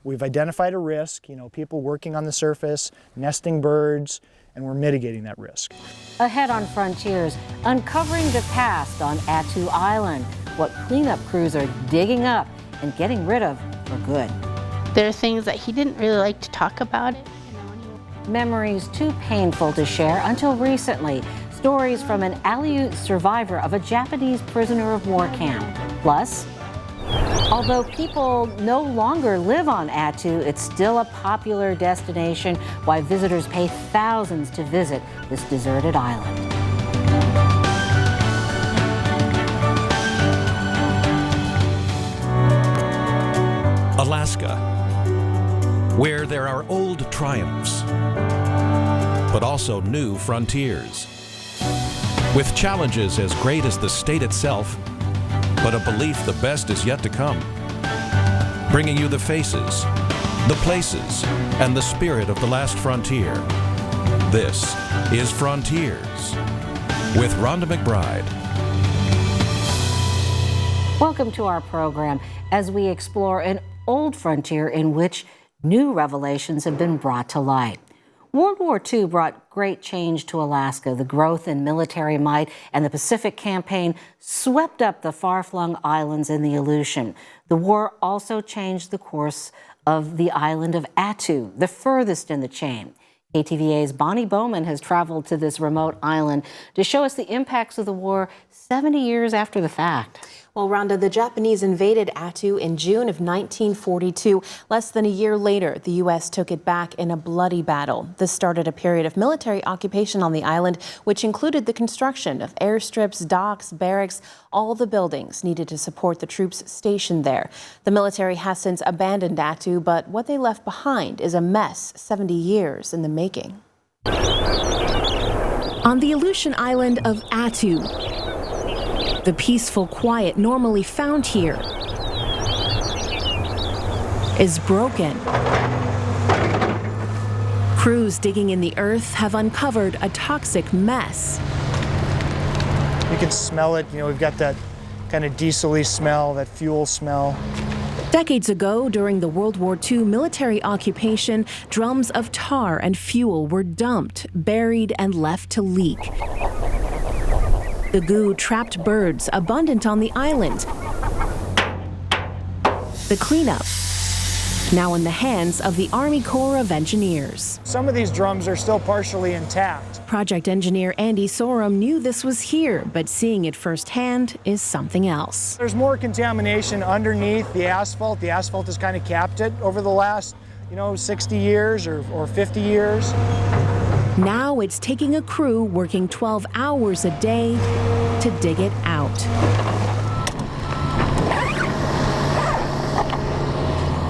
We've identified a risk, people working on the surface, nesting birds, and we're mitigating that risk. Ahead on Frontiers, uncovering the past on Attu Island, what cleanup crews are digging up and getting rid of for good. There are things that he didn't really like to talk about. Memories too painful to share until recently. Stories from an Aleutian survivor of a Japanese prisoner of war camp. Plus, although people no longer live on Attu, it's still a popular destination, why visitors pay thousands to visit this deserted island. Alaska, where there are old triumphs, but also new frontiers, with challenges as great as the state itself, but a belief the best is yet to come. Bringing you the faces, the places, and the spirit of the last frontier. This is Frontiers with Rhonda McBride. Welcome to our program as we explore an old frontier in which new revelations have been brought to light. World War II brought great change to Alaska. The growth in military might and the Pacific Campaign swept up the far-flung islands in the Aleutian. The war also changed the course of the island of Attu, the furthest in the chain. KTVA's Bonney Bowman has traveled to this remote island to show us the impacts of the war 70 years after the fact. Well, Rhonda, the Japanese invaded Attu in June of 1942. Less than a year later, the U.S. took it back in a bloody battle. This started a period of military occupation on the island, which included the construction of airstrips, docks, barracks, all the buildings needed to support the troops stationed there. The military has since abandoned Attu, but what they left behind is a mess 70 years in the making. On the Aleutian island of Attu, the peaceful quiet normally found here is broken. Crews digging in the earth have uncovered a toxic mess. You can smell it, we've got that kind of diesel-y smell, that fuel smell. Decades ago, during the World War II military occupation, drums of tar and fuel were dumped, buried, and left to leak. The goo trapped birds abundant on the island. The cleanup, now in the hands of the Army Corps of Engineers. Some of these drums are still partially intact. Project engineer Andy Sorum knew this was here, but seeing it firsthand is something else. There's more contamination underneath the asphalt. The asphalt has kind of capped it over the last, 60 years or 50 years. Now it's taking a crew working 12 hours a day to dig it out.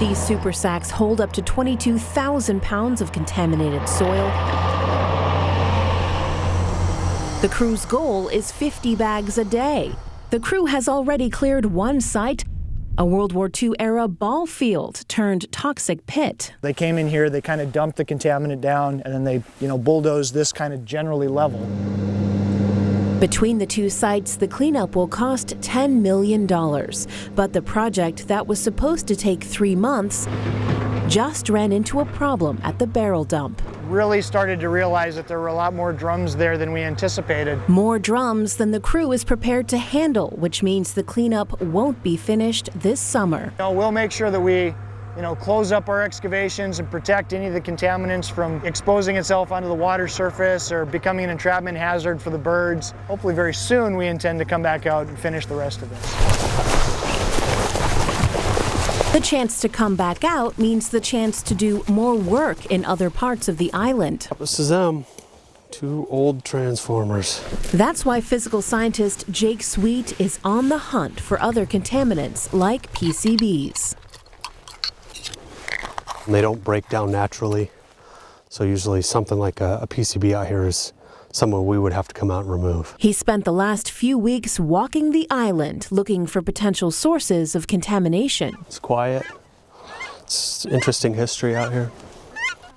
These super sacks hold up to 22,000 pounds of contaminated soil. The crew's goal is 50 bags a day. The crew has already cleared one site, a World War II-era ball field turned toxic pit. They came in here, they kind of dumped the contaminant down, and then they, bulldozed this kind of generally level. Between the two sites, the cleanup will cost $10 million. But the project that was supposed to take 3 months just ran into a problem at the barrel dump. Really started to realize that there were a lot more drums there than we anticipated. More drums than the crew is prepared to handle, which means the cleanup won't be finished this summer. We'll make sure that we, close up our excavations and protect any of the contaminants from exposing itself onto the water surface or becoming an entrapment hazard for the birds. Hopefully very soon we intend to come back out and finish the rest of this. The chance to come back out means the chance to do more work in other parts of the island. This is them, 2 old transformers. That's why physical scientist Jake Sweet is on the hunt for other contaminants like PCBs. They don't break down naturally, so usually something like a PCB out here is someone we would have to come out and remove. He spent the last few weeks walking the island looking for potential sources of contamination. It's quiet. It's interesting history out here.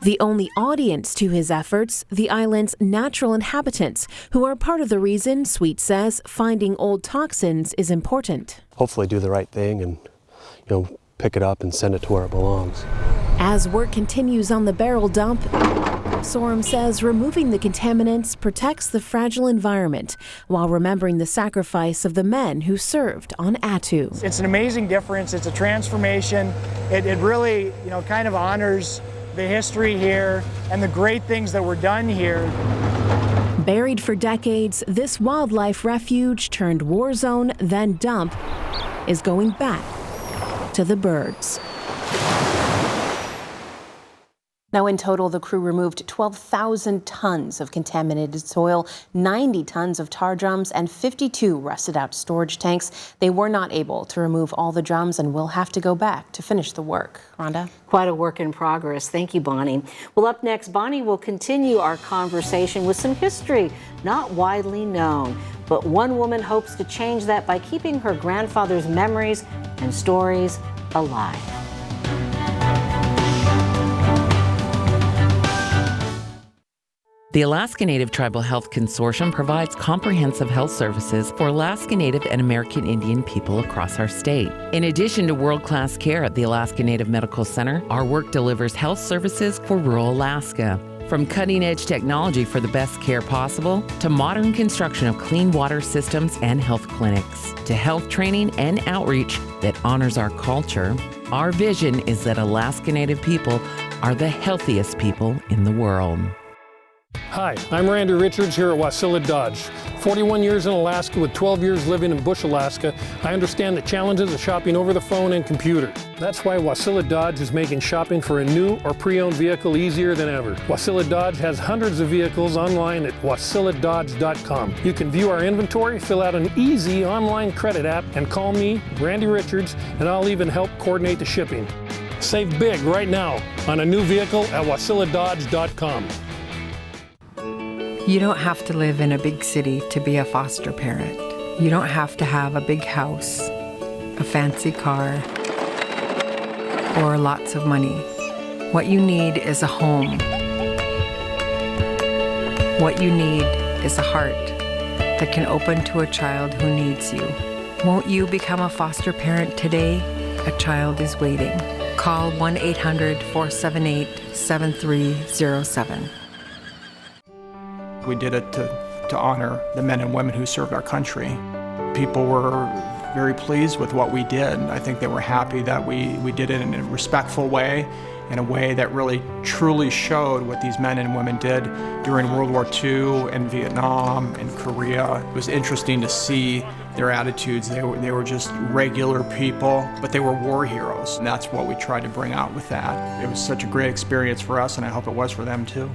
The only audience to his efforts, the island's natural inhabitants, who are part of the reason, Sweet says, finding old toxins is important. Hopefully do the right thing and, pick it up and send it to where it belongs. As work continues on the barrel dump, Sorum says removing the contaminants protects the fragile environment while remembering the sacrifice of the men who served on Attu. It's an amazing difference. It's a transformation. It really, kind of honors the history here and the great things that were done here. Buried for decades, this wildlife refuge turned war zone, then dump, is going back to the birds. Now, in total, the crew removed 12,000 tons of contaminated soil, 90 tons of tar drums, and 52 rusted-out storage tanks. They were not able to remove all the drums and will have to go back to finish the work. Rhonda? Quite a work in progress. Thank you, Bonney. Well, up next, Bonney will continue our conversation with some history not widely known. But one woman hopes to change that by keeping her grandfather's memories and stories alive. The Alaska Native Tribal Health Consortium provides comprehensive health services for Alaska Native and American Indian people across our state. In addition to world-class care at the Alaska Native Medical Center, our work delivers health services for rural Alaska. From cutting-edge technology for the best care possible, to modern construction of clean water systems and health clinics, to health training and outreach that honors our culture, our vision is that Alaska Native people are the healthiest people in the world. Hi, I'm Randy Richards here at Wasilla Dodge. 41 years in Alaska with 12 years living in Bush, Alaska, I understand the challenges of shopping over the phone and computer. That's why Wasilla Dodge is making shopping for a new or pre-owned vehicle easier than ever. Wasilla Dodge has hundreds of vehicles online at wasilladodge.com. You can view our inventory, fill out an easy online credit app, and call me, Randy Richards, and I'll even help coordinate the shipping. Save big right now on a new vehicle at wasilladodge.com. You don't have to live in a big city to be a foster parent. You don't have to have a big house, a fancy car, or lots of money. What you need is a home. What you need is a heart that can open to a child who needs you. Won't you become a foster parent today? A child is waiting. Call 1-800-478-7307. We did it to honor the men and women who served our country. People were very pleased with what we did. I think they were happy that we did it in a respectful way, in a way that really truly showed what these men and women did during World War II and Vietnam and Korea. It was interesting to see their attitudes. They were just regular people, but they were war heroes, and that's what we tried to bring out with that. It was such a great experience for us, and I hope it was for them too.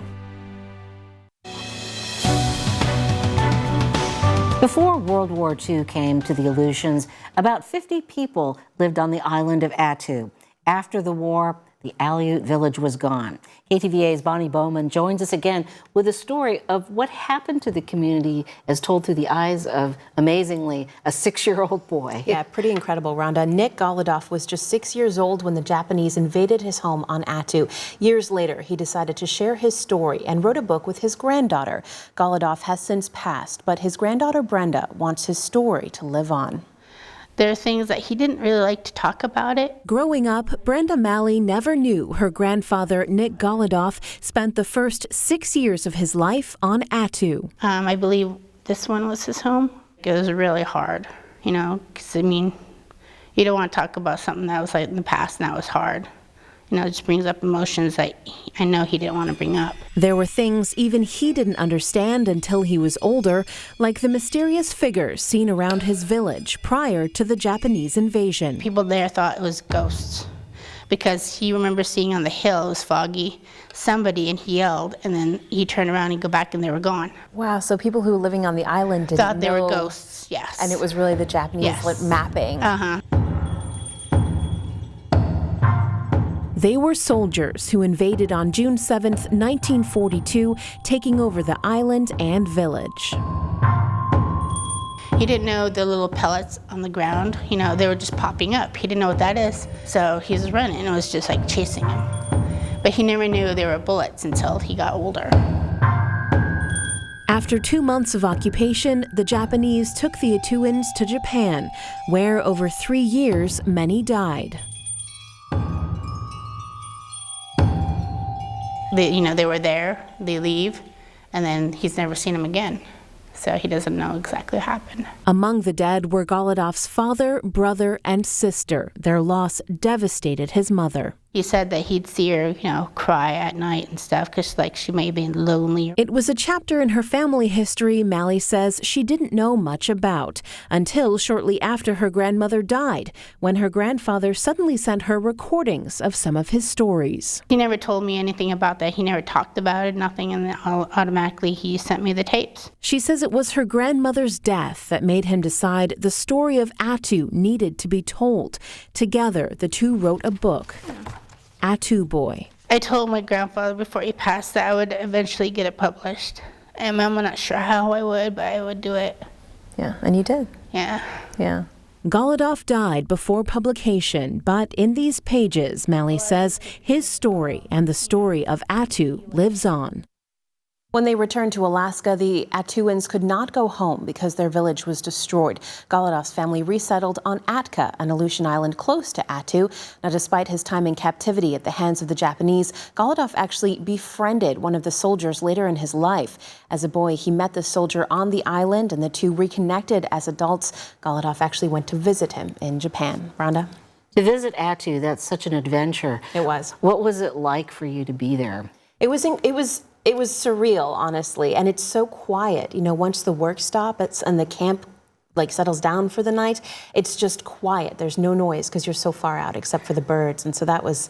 Before World War II came to the Aleutians, about 50 people lived on the island of Attu. After the war, the Aleut village was gone. KTVA's Bonney Bowman joins us again with a story of what happened to the community as told through the eyes of, amazingly, a 6-year-old boy. Yeah, pretty incredible, Rhonda. Nick Golodoff was just 6 years old when the Japanese invaded his home on Attu. Years later, he decided to share his story and wrote a book with his granddaughter. Golodoff has since passed, but his granddaughter Brenda wants his story to live on. There are things that he didn't really like to talk about it. Growing up, Brenda Malley never knew her grandfather, Nick Golodoff, spent the first 6 years of his life on Attu. I believe this one was his home. It was really hard, because you don't want to talk about something that was like in the past and that was hard. It just brings up emotions that I know he didn't want to bring up. There were things even he didn't understand until he was older, like the mysterious figures seen around his village prior to the Japanese invasion. People there thought it was ghosts because he remembers seeing on the hill, it was foggy, somebody, and he yelled, and then he turned around and go back and they were gone. Wow, so people who were living on the island didn't thought they were ghosts, yes. And it was really the Japanese mapping. Uh-huh. They were soldiers who invaded on June 7th, 1942, taking over the island and village. He didn't know the little pellets on the ground, they were just popping up. He didn't know what that is. So he was running, and it was just like chasing him. But he never knew they were bullets until he got older. After 2 months of occupation, the Japanese took the Attuans to Japan, where over 3 years, many died. They were there, they leave, and then he's never seen them again. So he doesn't know exactly what happened. Among the dead were Golodov's father, brother, and sister. Their loss devastated his mother. He said that he'd see her, cry at night and stuff because, she may be lonely. It was a chapter in her family history Mally says she didn't know much about until shortly after her grandmother died, when her grandfather suddenly sent her recordings of some of his stories. He never told me anything about that. He never talked about it, nothing, and then automatically he sent me the tapes. She says it was her grandmother's death that made him decide the story of Attu needed to be told. Together, the two wrote a book, Attu Boy. I told my grandfather before he passed that I would eventually get it published. And I'm not sure how I would, but I would do it. Yeah, and you did. Yeah. Yeah. Golodov died before publication, but in these pages, Mally says, his story and the story of Attu lives on. When they returned to Alaska, the Attuans could not go home because their village was destroyed. Golodov's family resettled on Atka, an Aleutian island close to Attu. Now, despite his time in captivity at the hands of the Japanese, Golodov actually befriended one of the soldiers later in his life. As a boy, he met the soldier on the island, and the two reconnected as adults. Golodov actually went to visit him in Japan. Rhonda? To visit Attu, that's such an adventure. It was. What was it like for you to be there? It was surreal, honestly, and it's so quiet. Once the work stops and the camp settles down for the night, it's just quiet. There's no noise because you're so far out, except for the birds, and so it was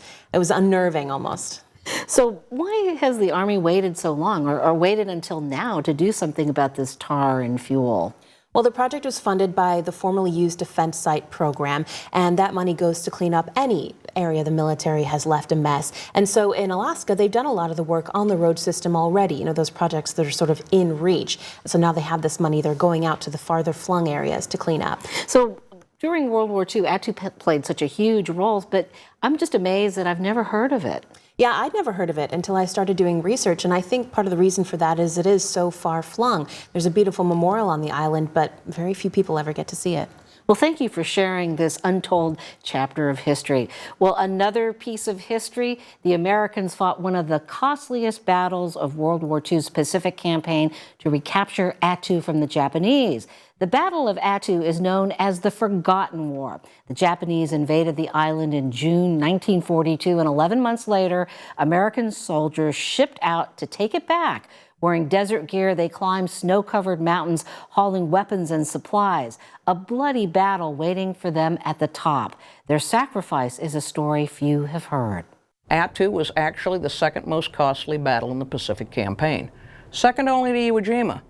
unnerving almost. So why has the Army waited so long, or waited until now to do something about this tar and fuel? Well, the project was funded by the Formerly Used Defense Site program, and that money goes to clean up any area the military has left a mess. And so in Alaska, they've done a lot of the work on the road system already, those projects that are sort of in reach. So now they have this money, they're going out to the farther flung areas to clean up. So during World War II, Attu played such a huge role, but I'm just amazed that I've never heard of it. Yeah, I'd never heard of it until I started doing research, and I think part of the reason for that is it is so far flung. There's a beautiful memorial on the island, but very few people ever get to see it. Well, thank you for sharing this untold chapter of history. Well, another piece of history, the Americans fought one of the costliest battles of World War II's Pacific Campaign to recapture Attu from the Japanese. The Battle of Attu is known as the Forgotten War. The Japanese invaded the island in June 1942, and 11 months later, American soldiers shipped out to take it back. Wearing desert gear, they climbed snow-covered mountains, hauling weapons and supplies. A bloody battle waiting for them at the top. Their sacrifice is a story few have heard. Attu was actually the second most costly battle in the Pacific Campaign, second only to Iwo Jima.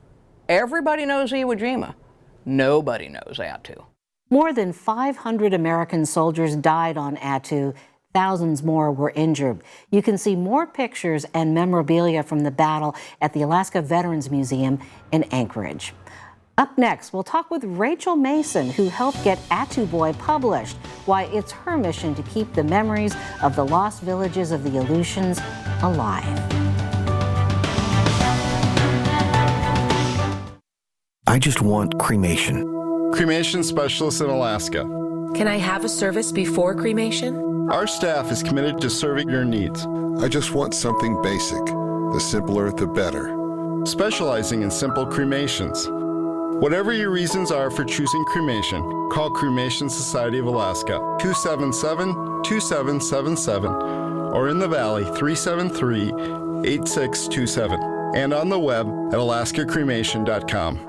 Everybody knows Iwo Jima. Nobody knows Attu. More than 500 American soldiers died on Attu. Thousands more were injured. You can see more pictures and memorabilia from the battle at the Alaska Veterans Museum in Anchorage. Up next, we'll talk with Rachael Mason, who helped get Attu Boy published, why it's her mission to keep the memories of the lost villages of the Aleutians alive. I just want cremation. Cremation specialist in Alaska. Can I have a service before cremation? Our staff is committed to serving your needs. I just want something basic. The simpler, the better. Specializing in simple cremations. Whatever your reasons are for choosing cremation, call Cremation Society of Alaska 277-2777 or in the Valley 373-8627 and on the web at alaskacremation.com.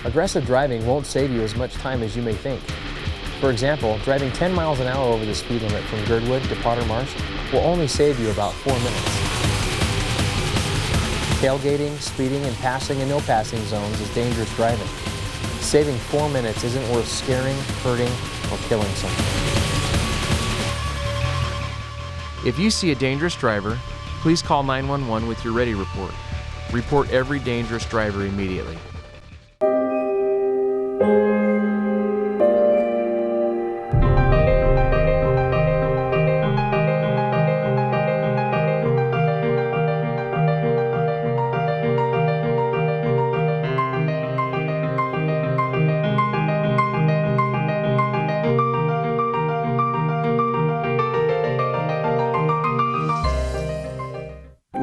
Aggressive driving won't save you as much time as you may think. For example, driving 10 miles an hour over the speed limit from Girdwood to Potter Marsh will only save you about 4 minutes. Tailgating, speeding, and passing in no-passing zones is dangerous driving. Saving 4 minutes isn't worth scaring, hurting, or killing someone. If you see a dangerous driver, please call 911 with your Ready report. Report every dangerous driver immediately.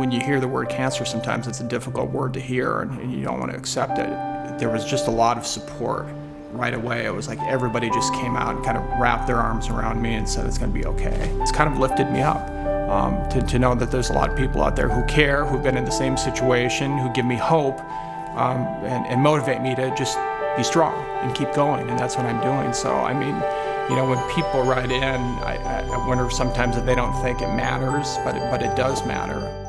when you hear the word cancer, sometimes it's a difficult word to hear and you don't want to accept it. There was just a lot of support right away. It was like everybody just came out and kind of wrapped their arms around me and said it's going to be okay. It's kind of lifted me up to know that there's a lot of people out there who care, who've been in the same situation, who give me hope and motivate me to just be strong and keep going, and that's what I'm doing. So, I mean, you know, when people write in, I wonder sometimes that they don't think it matters, but it does matter.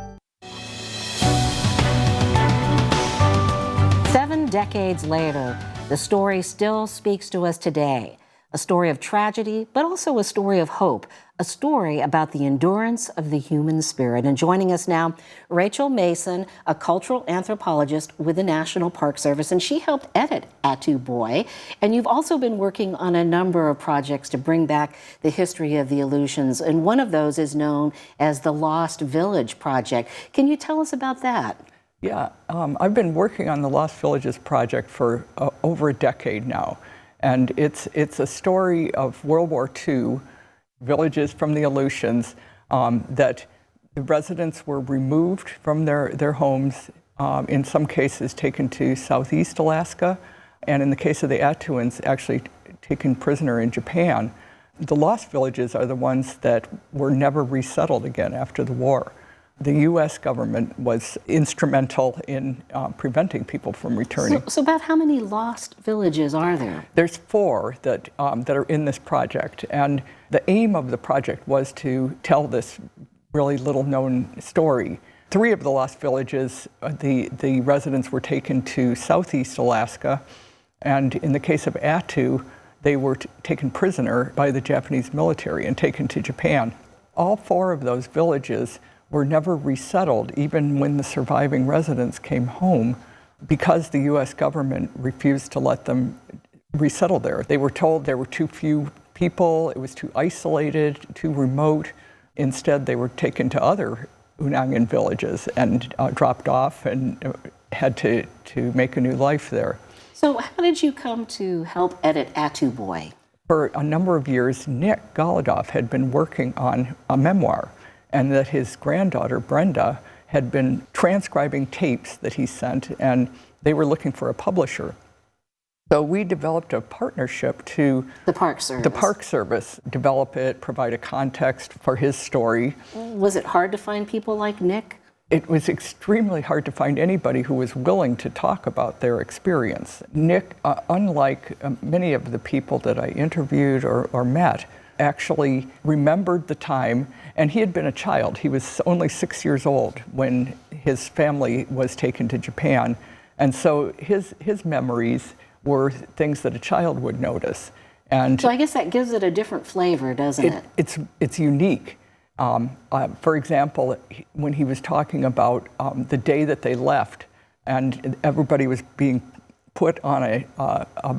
7 decades later, the story still speaks to us today. A story of tragedy, but also a story of hope. A story about the endurance of the human spirit. And joining us now, Rachael Mason, a cultural anthropologist with the National Park Service, and she helped edit Attu Boy. And you've also been working on a number of projects to bring back the history of the Aleutians, and one of those is known as the Lost Village Project. Can you tell us about that? Yeah, I've been working on the Lost Villages project for over a decade now, and it's a story of World War II, villages from the Aleutians, that the residents were removed from their homes, in some cases taken to Southeast Alaska, and in the case of the Attuans, actually taken prisoner in Japan. The Lost Villages are the ones that were never resettled again after the war. The U.S. government was instrumental in preventing people from returning. So about how many lost villages are there? There's 4 that are in this project, and the aim of the project was to tell this really little-known story. 3 of the lost villages, the residents were taken to Southeast Alaska, and in the case of Attu, they were taken prisoner by the Japanese military and taken to Japan. All 4 of those villages were never resettled, even when the surviving residents came home, because the U.S. government refused to let them resettle there. They were told there were too few people, it was too isolated, too remote. Instead, they were taken to other Unangan villages and dropped off and had to make a new life there. So how did you come to help edit Attu Boy? For a number of years, Nick Golodoff had been working on a memoir, and that his granddaughter, Brenda, had been transcribing tapes that he sent, and they were looking for a publisher. So we developed a partnership to the Park Service. The Park Service, develop it, provide a context for his story. Was it hard to find people like Nick? It was extremely hard to find anybody who was willing to talk about their experience. Nick, unlike many of the people that I interviewed or met, actually remembered the time, and he had been a child. He was only 6 years old when his family was taken to Japan, and so his memories were things that a child would notice. And so I guess that gives it a different flavor, doesn't it? It's unique. For example, when he was talking about the day that they left, and everybody was being put on a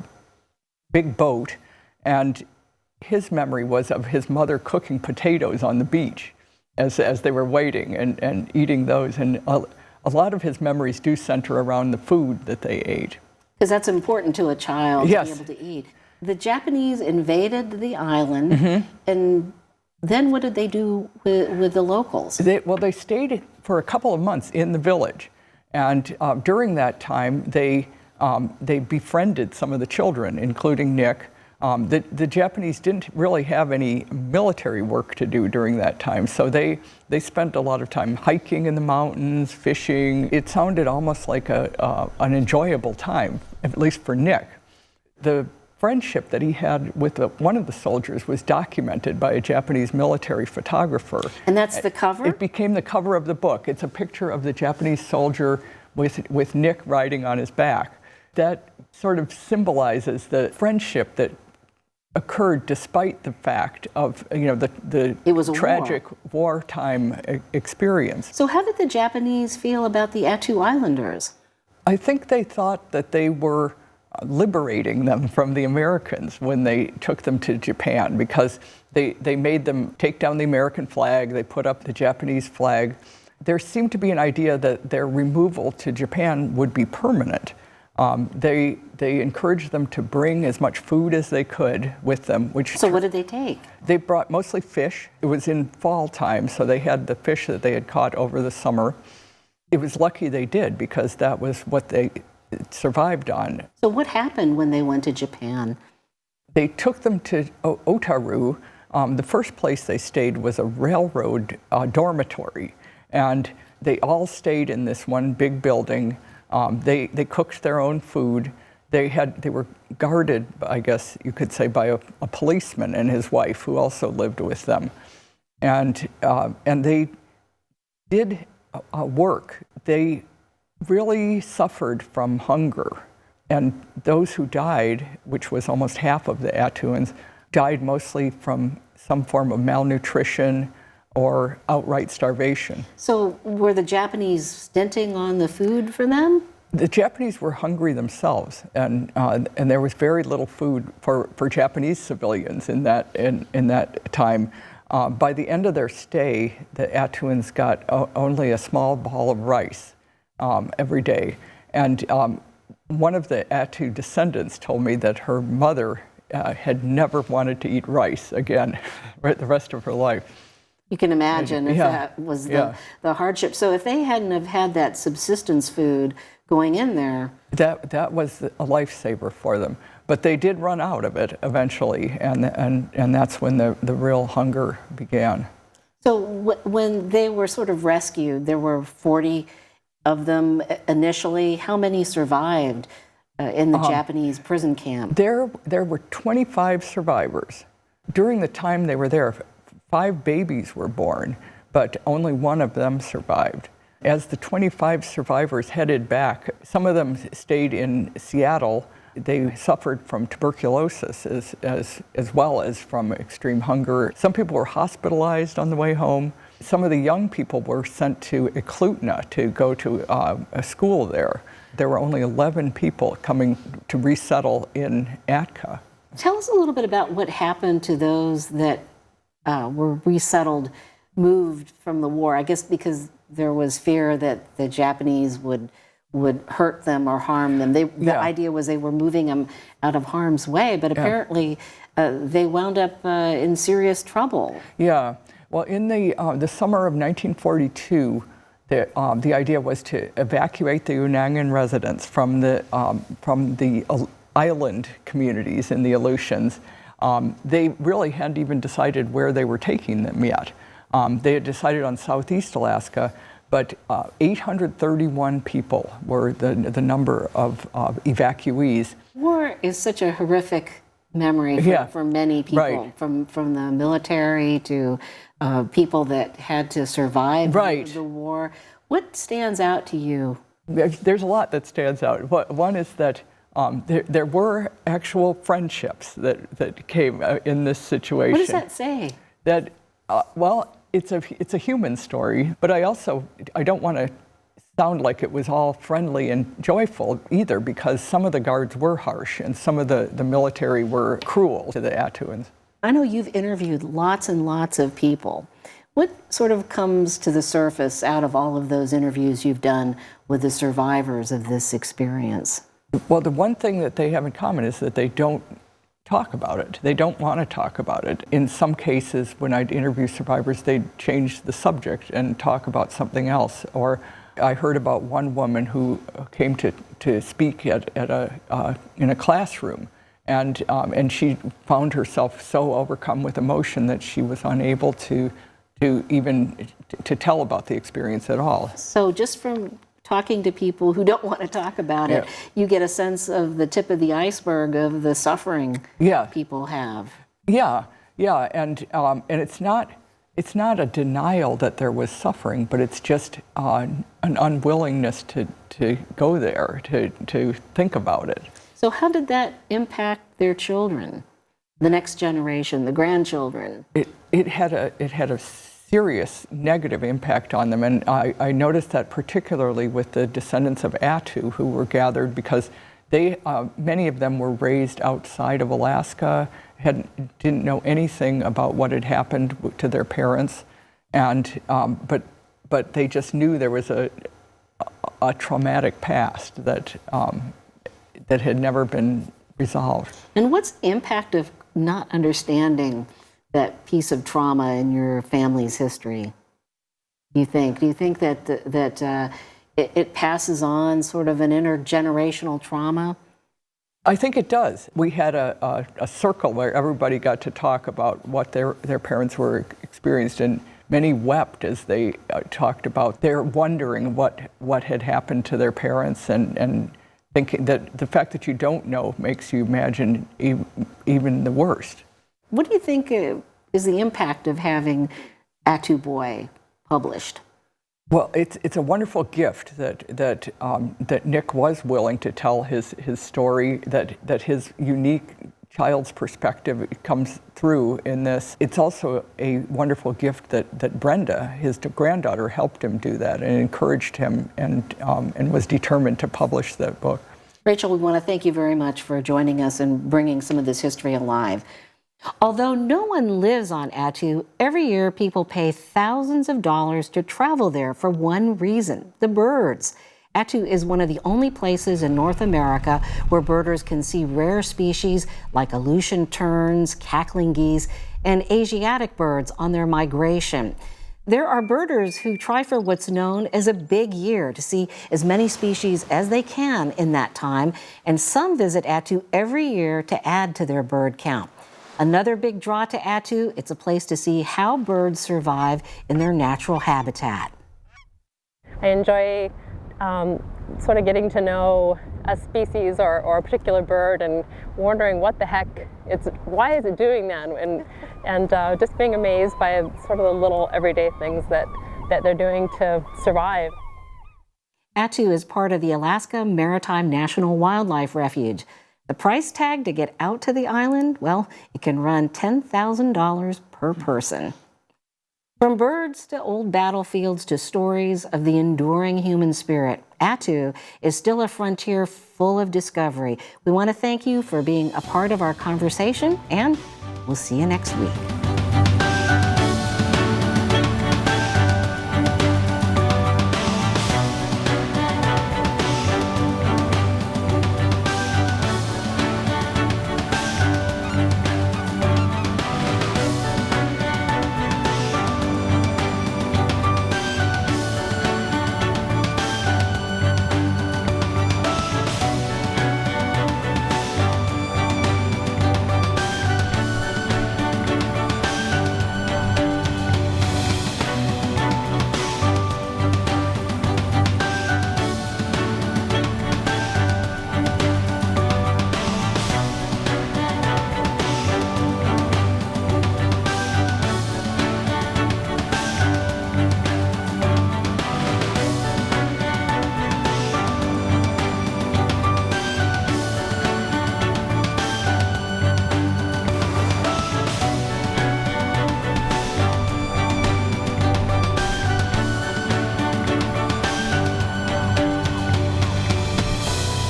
big boat, and his memory was of his mother cooking potatoes on the beach as they were waiting and eating those. And a lot of his memories do center around the food that they ate. Because that's important to a child, yes, to be able to eat. The Japanese invaded the island, and then what did they do with the locals? They stayed for a couple of months in the village. And during that time, they befriended some of the children, including Nick. The Japanese didn't really have any military work to do during that time, so they spent a lot of time hiking in the mountains, fishing. It sounded almost like an enjoyable time, at least for Nick. The friendship that he had with one of the soldiers was documented by a Japanese military photographer. And that's the cover? It became the cover of the book. It's a picture of the Japanese soldier with Nick riding on his back. That sort of symbolizes the friendship that occurred despite the fact of the tragic wartime experience. So how did the Japanese feel about the Attu Islanders? I think they thought that they were liberating them from the Americans when they took them to Japan, because they made them take down the American flag, they put up the Japanese flag. There seemed to be an idea that their removal to Japan would be permanent. They encouraged them to bring as much food as they could with them. So what did they take? They brought mostly fish. It was in fall time, so they had the fish that they had caught over the summer. It was lucky they did, because that was what they survived on. So what happened when they went to Japan? They took them to Otaru. The first place they stayed was a railroad dormitory, and they all stayed in this one big building. They cooked their own food. They were guarded, I guess you could say, by a policeman and his wife, who also lived with them. And they did work. They really suffered from hunger. And those who died, which was almost half of the Attuans, died mostly from some form of malnutrition or outright starvation. So were the Japanese stinting on the food for them? The Japanese were hungry themselves, and there was very little food for Japanese civilians in that time. By the end of their stay, the Attuans got only a small ball of rice every day. And one of the Attu descendants told me that her mother had never wanted to eat rice again the rest of her life. You can imagine if that was the hardship. So if they hadn't have had that subsistence food going in there. That was a lifesaver for them. But they did run out of it eventually, and that's when the real hunger began. So when they were sort of rescued, there were 40 of them initially. How many survived in the Japanese prison camp? There were 25 survivors. During the time they were there, 5 babies were born, but only one of them survived. As the 25 survivors headed back, some of them stayed in Seattle. They suffered from tuberculosis as well as from extreme hunger. Some people were hospitalized on the way home. Some of the young people were sent to Eklutna to go to a school there. There were only 11 people coming to resettle in Atka. Tell us a little bit about what happened to those that were resettled, moved from the war. I guess because there was fear that the Japanese would hurt them or harm them. The idea was they were moving them out of harm's way, but apparently they wound up in serious trouble. Yeah. Well, in the summer of 1942, the idea was to evacuate the Unangan residents from the island communities in the Aleutians. They really hadn't even decided where they were taking them yet. They had decided on Southeast Alaska, but 831 people were the number of evacuees. War is such a horrific memory for many people, from the military to people that had to survive the war. What stands out to you? There's a lot that stands out. One is that there were actual friendships that came in this situation. What does that say? That, well, it's a human story, but I don't want to sound like it was all friendly and joyful either, because some of the guards were harsh and some of the military were cruel to the Attuans. I know you've interviewed lots and lots of people. What sort of comes to the surface out of all of those interviews you've done with the survivors of this experience? Well, the one thing that they have in common is that they don't talk about it. They don't want to talk about it. In some cases, when I'd interview survivors, they'd change the subject and talk about something else. Or I heard about one woman who came to speak in a classroom, and she found herself so overcome with emotion that she was unable to even tell about the experience at all. So just from talking to people who don't want to talk about it, you get a sense of the tip of the iceberg of the suffering people have. Yeah, and it's not a denial that there was suffering, but it's just an unwillingness to go there, to think about it. So how did that impact their children, the next generation, the grandchildren? It had a serious negative impact on them, and I noticed that particularly with the descendants of Attu who were gathered, because many of them were raised outside of Alaska, didn't know anything about what had happened to their parents, and but they just knew there was a traumatic past that that had never been resolved. And what's the impact of not understanding that piece of trauma in your family's history? Do you think that it passes on sort of an intergenerational trauma? I think it does. We had a circle where everybody got to talk about what their parents were experienced, and many wept as they talked about their wondering what had happened to their parents, and thinking that the fact that you don't know makes you imagine even the worst. What do you think is the impact of having Attu Boy published? Well, it's a wonderful gift that Nick was willing to tell his story, that his unique child's perspective comes through in this. It's also a wonderful gift that Brenda, his granddaughter, helped him do that and encouraged him and was determined to publish that book. Rachael, we want to thank you very much for joining us and bringing some of this history alive. Although no one lives on Attu, every year people pay thousands of dollars to travel there for one reason: the birds. Attu is one of the only places in North America where birders can see rare species like Aleutian terns, cackling geese, and Asiatic birds on their migration. There are birders who try for what's known as a big year to see as many species as they can in that time, and some visit Attu every year to add to their bird count. Another big draw to Attu, it's a place to see how birds survive in their natural habitat. I enjoy sort of getting to know a species or a particular bird and wondering what the heck why is it doing that, and just being amazed by sort of the little everyday things that they're doing to survive. Attu is part of the Alaska Maritime National Wildlife Refuge. The price tag to get out to the island, well, it can run $10,000 per person. From birds to old battlefields to stories of the enduring human spirit, Attu is still a frontier full of discovery. We want to thank you for being a part of our conversation, and we'll see you next week.